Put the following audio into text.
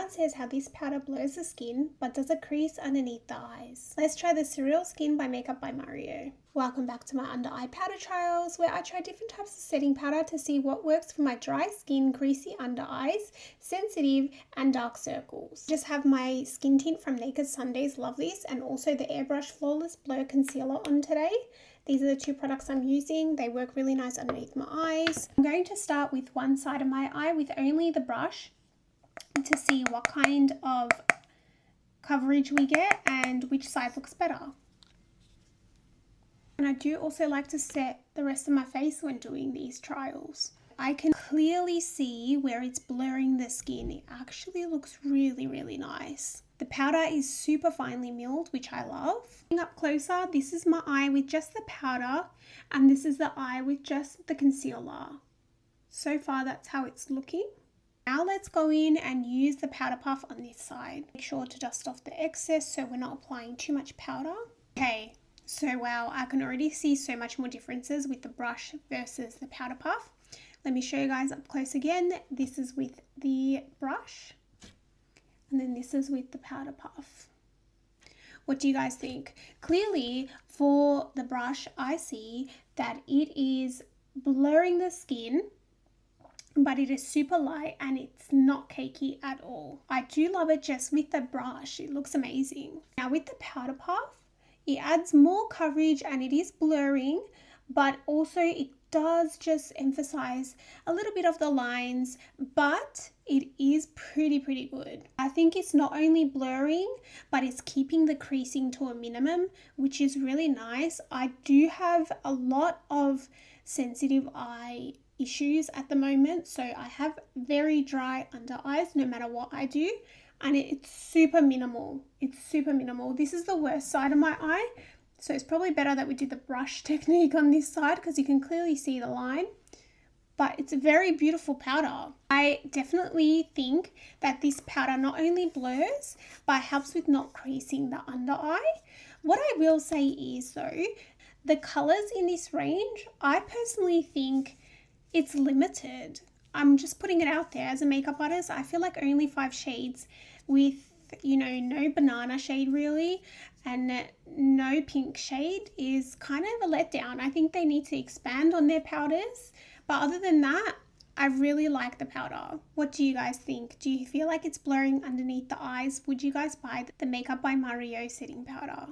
it says how this powder blurs the skin but does a crease underneath the eyes. Let's try the Surreal Skin by Makeup by Mario. Welcome back to my under eye powder trials, where I try different types of setting powder to see what works for my dry skin, greasy under eyes, sensitive and dark circles. Just have my skin tint from Naked Sunday's Lovelies and also the Airbrush Flawless Blur Concealer on today. These are the two products I'm using. They work really nice underneath my eyes. I'm going to start with one side of my eye with only the brush to see what kind of coverage we get and which side looks better. And I do also like to set the rest of my face when doing these trials. I can clearly see where it's blurring the skin. It actually looks really, really nice. The powder is super finely milled, which I love. Up closer, this is my eye with just the powder, and this is the eye with just the concealer. So far, that's how it's looking. Now let's go in and use the powder puff on this side. Make sure to dust off the excess so we're not applying too much powder. Okay, so wow, I can already see so much more differences with the brush versus the powder puff. Let me show you guys up close again. This is with the brush, and then this is with the powder puff. What do you guys think? Clearly, for the brush, I see that it is blurring the skin, but it is super light and it's not cakey at all. I do love it just with the brush. It looks amazing. Now with the powder puff, it adds more coverage and it is blurring, but also it does just emphasize a little bit of the lines, but it is pretty good. I think it's not only blurring, but it's keeping the creasing to a minimum, which is really nice. I do have a lot of sensitive eye issues at the moment, so I have very dry under eyes no matter what I do, and it's super minimal. It's super minimal. This is the worst side of my eye, so it's probably better that we do the brush technique on this side because you can clearly see the line, but it's a very beautiful powder. I definitely think that this powder not only blurs but helps with not creasing the under eye. What I will say is though, the colors in this range, I personally think it's limited. I'm just putting it out there as a makeup artist. I feel like only 5 shades with, you know, no banana shade really and no pink shade is kind of a letdown. I think they need to expand on their powders. But other than that, I really like the powder. What do you guys think? Do you feel like it's blurring underneath the eyes? Would you guys buy the Makeup by Mario setting powder?